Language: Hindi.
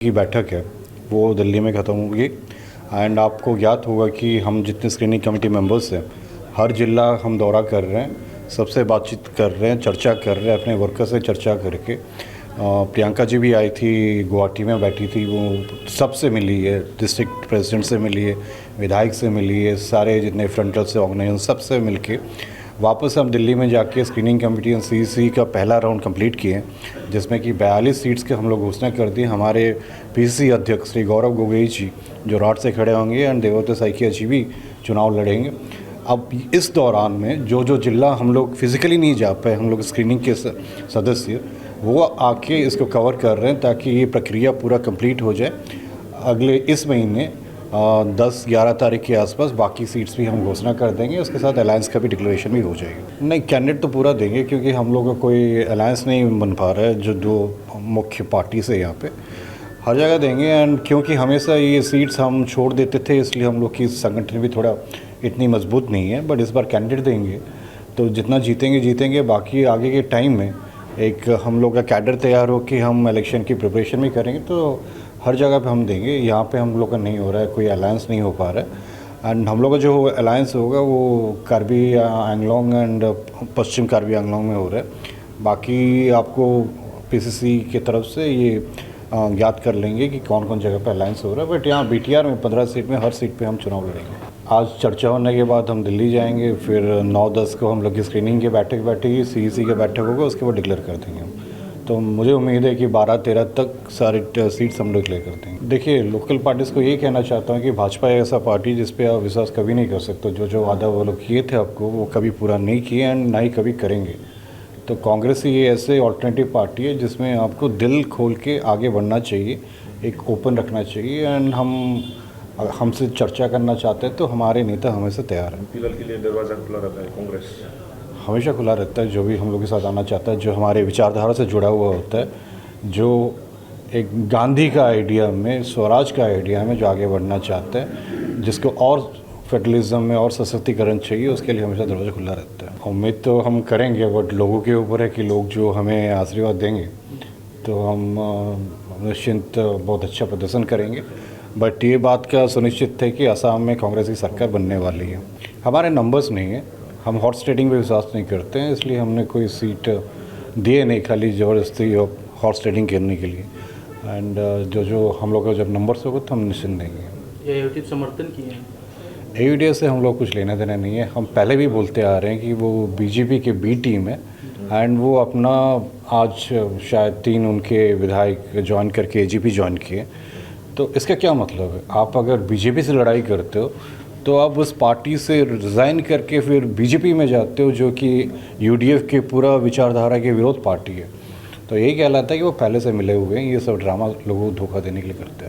की बैठक है वो दिल्ली में ख़त्म होगी एंड आपको ज्ञात होगा कि हम जितने स्क्रीनिंग कमेटी मेंबर्स हैं हर जिला हम दौरा कर रहे हैं, सबसे बातचीत कर रहे हैं, चर्चा कर रहे हैं, अपने वर्कर से चर्चा करके। प्रियंका जी भी आई थी, गुवाहाटी में बैठी थी, वो सबसे मिली है, डिस्ट्रिक्ट प्रेसिडेंट से मिली है, विधायक से मिली है, सारे जितने फ्रंटल से ऑर्गेनाइजेशन सबसे मिलके वापस हम दिल्ली में जाके स्क्रीनिंग कमेटी एंड सीईसी का पहला राउंड कंप्लीट किए, जिसमें कि 42 सीट्स के हम लोग घोषणा कर दी। हमारे पीसीसी अध्यक्ष श्री गौरव गोगोई जी जो राड से खड़े होंगे एंड देवव्रत सैकिया जी भी चुनाव लड़ेंगे। अब इस दौरान में जो जो जिला हम लोग फिज़िकली नहीं जा पाए, हम लोग स्क्रीनिंग के सदस्य वो आके इसको कवर कर रहे हैं ताकि ये प्रक्रिया पूरा कंप्लीट हो जाए। अगले इस महीने 10-11 तारीख के आसपास बाकी सीट्स भी हम घोषणा कर देंगे, उसके साथ अलायंस का भी डिक्लेरेशन भी हो जाएगा। नहीं, कैंडिडेट तो पूरा देंगे क्योंकि हम लोग का कोई अलायंस नहीं बन पा रहा है जो दो मुख्य पार्टी से यहाँ पे हर जगह देंगे। एंड क्योंकि हमेशा ये सीट्स हम छोड़ देते थे इसलिए हम लोग की संगठन भी थोड़ा इतनी मजबूत नहीं है, बट इस बार कैंडिडेट देंगे तो जितना जीतेंगे। बाकी आगे के टाइम में एक हम लोग का कैडर तैयार हो कि हम इलेक्शन की प्रिपरेशन भी करेंगे, तो हर जगह पे हम देंगे। यहाँ पे हम लोग का नहीं हो रहा है, कोई अलायंस नहीं हो पा रहा है। एंड हम लोग का जो अलायंस होगा वो कार्बी आंगलोंग एंड पश्चिम कार्बी आंगलोंग में हो रहा है। बाकी आपको पीसीसी की तरफ से ये ज्ञात कर लेंगे कि कौन कौन जगह पे अलायंस हो रहा है। बट यहाँ बीटीआर में 15 सीट में हर सीट पे हम चुनाव लड़ेंगे। आज चर्चा होने के बाद हम दिल्ली जाएंगे, फिर 9-10 को हम लोग की स्क्रीनिंग की बैठक बैठेगी, सीईसी की बैठक होगा, उसके बाद डिक्लेयर कर देंगे हम। तो मुझे उम्मीद है कि 12-13 तक सारे सीट्स हम लोग डिक्लेयर कर देंगे। देखिए, लोकल पार्टीज़ को ये कहना चाहता हूँ कि भाजपा एक ऐसा पार्टी जिस पे आप विश्वास कभी नहीं कर सकते। जो वादा वो लोग किए थे आपको वो कभी पूरा नहीं किए एंड ना ही कभी करेंगे। तो कांग्रेस ही ये ऐसे ऑल्टरनेटिव पार्टी है जिसमें आपको दिल खोल के आगे बढ़ना चाहिए, एक ओपन रखना चाहिए। एंड हमसे चर्चा करना चाहते हैं तो हमारे नेता हमेशा तैयार हैं। पीपल के लिए दरवाज़ा खुला रहता है, कांग्रेस हमेशा खुला रहता है। जो भी हम लोग के साथ आना चाहता है, जो हमारे विचारधारा से जुड़ा हुआ होता है, जो एक गांधी का आइडिया में, स्वराज का आइडिया में जो आगे बढ़ना चाहता है, जिसको और फेडरलिज्म में और सशक्तिकरण चाहिए, उसके लिए हमेशा दरवाज़ा खुला रहता है। उम्मीद तो हम करेंगे, बट लोगों के ऊपर है कि लोग जो हमें आशीर्वाद देंगे तो हम निश्चिंत बहुत अच्छा प्रदर्शन करेंगे। बट ये बात का सुनिश्चित है कि असम में कांग्रेस की सरकार बनने वाली है। हमारे नंबर्स नहीं है, हम हॉर्स ट्रेडिंग पे विश्वास नहीं करते हैं, इसलिए हमने कोई सीट दिए नहीं खाली ज़बरदस्ती हॉर्स ट्रेडिंग करने के लिए। एंड जो हम लोग का जब नंबर्स होगा तो हम निश्चिंत देंगे। एआईयूडीएफ समर्थन किए हैं। एआईयूडीएफ से हम लोग कुछ लेना देना नहीं है। हम पहले भी बोलते आ रहे हैं कि वो बीजेपी के बी टीम है एंड वो अपना आज शायद 3 उनके विधायक ज्वाइन करके एजीपी ज्वाइन किए। तो इसका क्या मतलब है? आप अगर बीजेपी से लड़ाई करते हो तो आप उस पार्टी से रिज़ाइन करके फिर बीजेपी में जाते हो, जो कि यूडीएफ के पूरा विचारधारा के विरोध पार्टी है। तो यही कहलाता है कि वो पहले से मिले हुए हैं। ये सब ड्रामा लोगों को धोखा देने के लिए करते हैं।